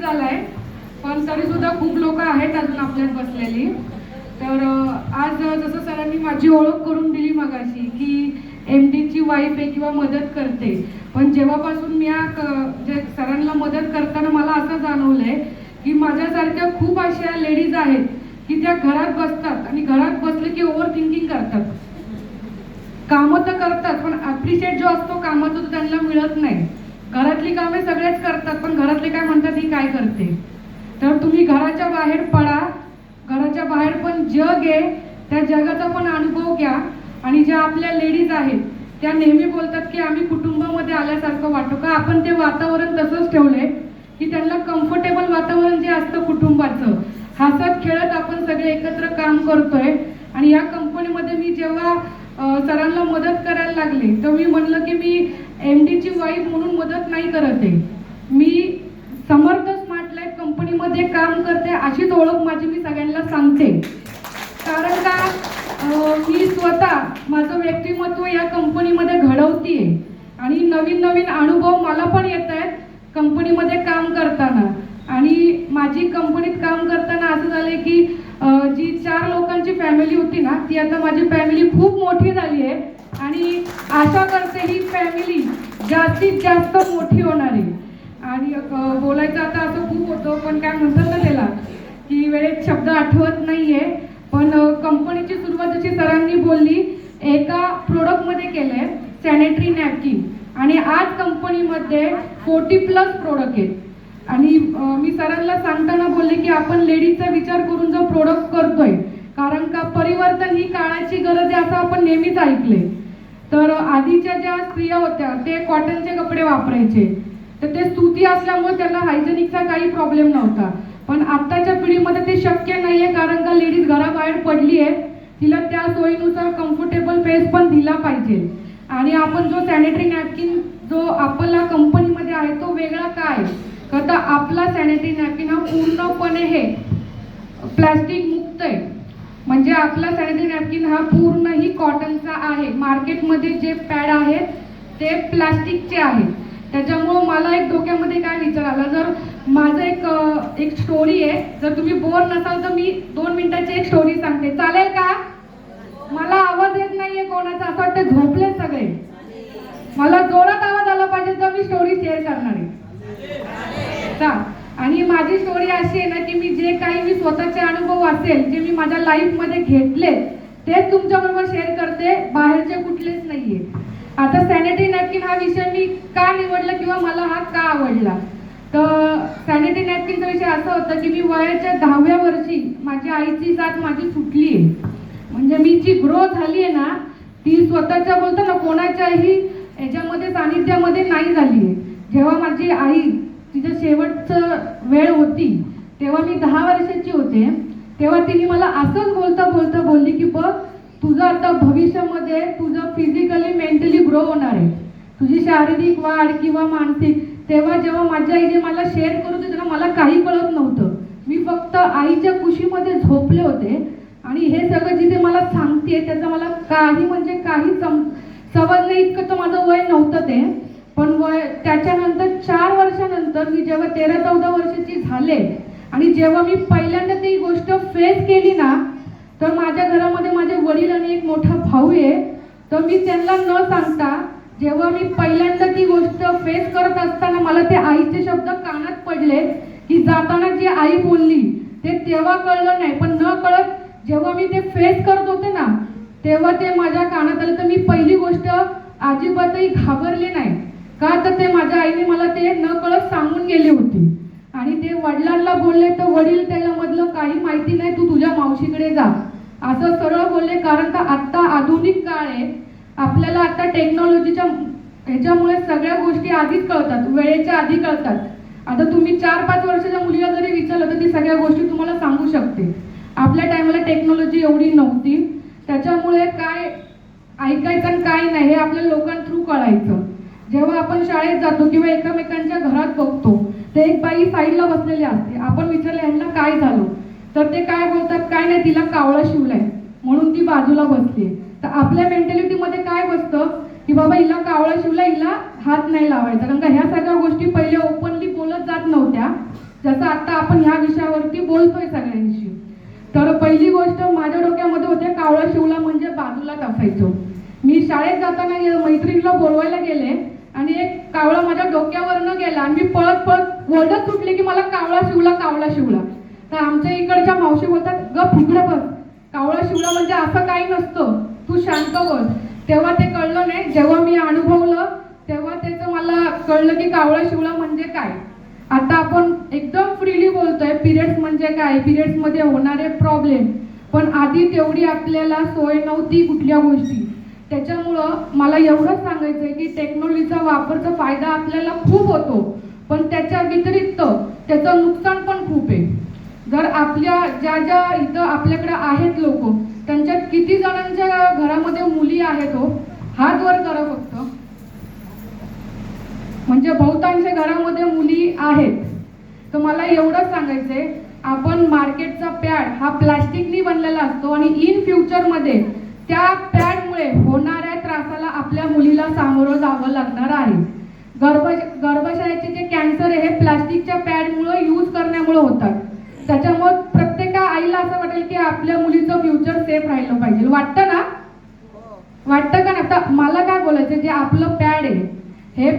झालाय, पण तरी सुद्धा खूप लोक आहेत अजून आपल्यात बसलेली. तर आज जसं सरांनी माझी ओळख करून दिली मगाशी की MDची वाईफ आहे किंवा मदत करते, पण जेव्हापासून मी जे सरांना मदत करताना मला असं जाणवलंय की माझ्यासारख्या खूप अशा लेडीज आहेत की त्या घरात बसतात आणि घरात बसले की ओव्हर थिंकिंग करतात. कामं तर करतात पण अप्रिशिएट जो असतो कामाचा तो त्यांना मिळत नाही. घरातली कामे सगळेच करतात पण घरातले काय म्हणतात ही काय करते. तर तुम्ही घराच्या बाहेर पडा, घराच्या बाहेर पण जग आहे, त्या जगाचा पण अनुभव घ्या. आणि ज्या आपल्या लेडीज आहेत त्या नेहमी बोलतात की आम्ही कुटुंबामध्ये आल्यासारखं वाटतो का. आपण ते वातावरण तसंच ठेवलंय की त्यांना कम्फर्टेबल वातावरण जे असतं कुटुंबाचं, हसत खेळत आपण सगळे एकत्र काम करतोय. आणि या कंपनीमध्ये मी जेव्हा सरांना मदत करायला लागले तर मी म्हणलं की मी MDची वाईफ म्हणून मदत नाही करत आहे, मी समर्थ स्मार्ट लाईफ कंपनीमध्ये काम करते अशीच ओळख माझी मी सगळ्यांना सांगते. कारण का मी स्वतः माझं व्यक्तिमत्व या कंपनीमध्ये घडवतीये आणि नवीन नवीन अनुभव मला पण येत आहेत कंपनीमध्ये काम करताना. आणि माझी कंपनीत काम करताना असं झालंय की जी 4 लोकांची फॅमिली होती ना ती आता माझी फॅमिली खूप मोठी झाली आहे आणि आशा करते ही फॅमिली जास्तीत जास्त मोठी होणार आहे. आणि बोलायचं आता असं खूप होतं पण काय म्हणतात ना त्याला की वेळेत शब्द आठवत नाहीये. पण कंपनीची सुरुवात जशी सरांनी बोलली एका प्रोडक्टमध्ये केलंय सॅनिटरी नॅपकिन आणि आज कंपनीमध्ये 40+ प्रोडक्ट आहेत. आणि मी सरांना सांगताना बोलले की आपण लेडीजचा विचार करून जो प्रोडक्ट करतोय, कारण का परिवर्तन ही काळाची गरज आहे असं आपण नेहमीच ऐकले. तर आधीच्या ज्या स्त्रिया होत्या ते कॉटनचे कपडे वापरायचे, तर ते स्तुती असल्यामुळे त्यांना हायजेनिकचा काही प्रॉब्लेम नव्हता. पण आत्ताच्या पिढीमध्ये ते शक्य नाहीये कारण का लेडीज घराबाहेर पडली आहे, तिला त्या सोयीनुसार कम्फर्टेबल पेस पण दिला पाहिजे. आणि आपण जो सॅनिटरी नॅपकिन जो आपला कंपनीमध्ये आहे तो वेगळा काय, तर आपला सॅनिटरी नॅपकिन हा पूर्णपणे हे प्लास्टिक मुक्त आहे. म्हणजे आपला सॅनिटरी नॅपकिन हा पूर्ण ही कॉटनचा आहे. मार्केटमध्ये जे पॅड आहेत ते प्लास्टिकचे आहेत. त्याच्यामुळं मला एक डोक्यामध्ये काय विचार आला, जर माझं एक स्टोरी आहे, जर तुम्ही बोर नसाल तर मी 2 मिनिटाची एक स्टोरी सांगते, चालेल का. मला आवाज येत नाहीये कोणाचा, असं वाटतं झोपले सगळे. मला जोरात आवाज आला पाहिजे तर मी स्टोरी शेअर करणार आहे. आणि माझी स्टोरी अशी आहे ना की मी जे काही मी स्वतःचे अनुभव असेल जे मी माझ्या लाईफमध्ये घेतले तेच तुमच्याबरोबर शेअर करते, बाहेरचे कुठलेच नाहीये. आता सॅनिटरी नॅपकिन हा विषय मी का निवडला किंवा मला हा का आवडला, तर सॅनिटरी नॅपकिनचा विषय असा होता की मी वयाच्या 10व्या वर्षी माझ्या आईची साथ माझी सुटली आहे. म्हणजे मी जी ग्रोथ झाली आहे ना ती स्वतःच्या बोलतो ना कोणाच्याही याच्यामध्ये सानिध्यामध्ये नाही झाली आहे. जेव्हा माझी आई तिचं शेवटचं वेळ होती तेव्हा मी 10 वर्षाची होते, तेव्हा तिने मला असंच बोलता बोलता बोलली की बघ तुझं आता भविष्यामध्ये तुझं फिजिकली मेंटली ग्रो होणार आहे, तुझी शारीरिक वाढ किंवा मानसिक. तेव्हा जेव्हा माझ्या आई जे मला शेअर करत होते ना मला काही कळत नव्हतं, मी फक्त आईच्या कुशीमध्ये झोपले होते. आणि हे सगळं जिथे मला सांगते त्याचा मला काही म्हणजे काही समज नाही, इतकं तर माझं वय नव्हतं ते. पण त्याच्यानंतर 4 वर्षानंतर मी जेव्हा 13-14 वर्षाची झाले आणि जेव्हा मी पहिल्यांदा ती गोष्ट फेस केली ना, तर माझ्या घरामध्ये माझे वडील आणि एक मोठा भाऊ आहे. तर मी त्यांना न सांगता जेव्हा मी पहिल्यांदा ती गोष्ट फेस करत असताना मला ते आईचे शब्द कानात पडले की जाताना जी आई बोलली ते तेव्हा कळलं नाही, पण न कळत जेव्हा मी ते फेस करत होते ना तेव्हा ते माझ्या कानात आलं. तर मी पहिली गोष्ट अजिबातही घाबरले नाही, का तर ते माझ्या आईने मला ते न कळत सांगून गेली होती. आणि ते वडिलांना बोलले तर वडील त्याच्यामधलं काही माहिती नाही, तू तुझ्या मावशीकडे जा असं सरळ बोलले. कारण का आत्ता आधुनिक काळ आहे, आपल्याला आता टेक्नॉलॉजीच्या ह्याच्यामुळे सगळ्या गोष्टी आधीच कळतात, वेळेच्या आधी कळतात. आता तुम्ही 4-5 वर्षाच्या मुलीला जरी विचारलं तर ती सगळ्या गोष्टी तुम्हाला सांगू शकते. आपल्या टायमाला टेक्नॉलॉजी एवढी नव्हती, त्याच्यामुळे काय ऐकायचं आणि काय नाही हे आपल्या लोकांथ्रू कळायचं. जेव्हा आपण शाळेत जातो किंवा एकमेकांच्या घरात बघतो ते एक बाई साईडला बसलेली असते, आपण विचारलं यांना काय झालं तर ते काय बोलतात, काय नाही तिला कावळा शिवलाय म्हणून ती बाजूला बसली. तर आपल्या मेंटॅलिटीमध्ये काय बसतं की बाबा हिला कावळा शिवला, हिला हात नाही लावायचा. कारण का ह्या सगळ्या गोष्टी पहिले ओपनली बोलत जात नव्हत्या, जसं आता आपण ह्या विषयावरती बोलतोय सगळ्यांशी. तर पहिली गोष्ट माझ्या डोक्यामध्ये होते, कावळा शिवला म्हणजे बाजूलाच असायचो. मी शाळेत जाताना मैत्रिणीला बोलवायला गेले आणि एक कावळा माझ्या डोक्यावरनं गेला आणि मी पळत पळत ओरडत सुटले की मला कावळा शिवला, कावळा शिवला. तर आमच्या इकडच्या मावशी बोलतात, गप इकडे बस, कावळा शिवला म्हणजे असं काही नसतं, तू शांत बस. तेव्हा ते कळलं नाही. जेव्हा मी अनुभवलं तेव्हा त्याचं मला कळलं की कावळा शिवला म्हणजे काय. आता आपण एकदम फ्रीली बोलतोय पिरियड्स म्हणजे काय, पिरियड्स मध्ये होणारे प्रॉब्लेम, पण आधी तेवढी आपल्याला सोय नव्हती कुठल्या गोष्टी. त्याच्यामुळं मला एवढंच सांगायचंय की टेक्नॉलॉजीचा वापरचा फायदा आपल्याला खूप होतो, पण त्याच्या व्यतिरिक्त त्याचं नुकसान पण खूप आहे. जर आपल्या ज्या ज्या इथं आपल्याकडे आहेत लोक, त्यांच्यात किती जणांच्या घरामध्ये मुली आहेत हो? हात वर करा फक्त. म्हणजे बहुतांश घरामध्ये मुली आहेत. तर मला एवढंच सांगायचंय, आपण मार्केटचा पॅड हा प्लास्टिकनी बनलेला असतो आणि इन फ्युचरमध्ये त्या पॅडमुळे होणाऱ्या त्रासाला आपल्या मुलीला सामोरं जावं लागणार आहे. गर्भाशयाचे जे कॅन्सर आहे हे प्लास्टिकच्या पॅडमुळे यूज करण्यामुळे होतात. त्याच्यामुळे प्रत्येक आईला असं वाटेल की आपल्या मुलीचं फ्युचर सेफ राहिलं पाहिजे. वाटतं ना? वाटतं का ना? आता मला काय बोलायचं, जे आपलं पॅड आहे हे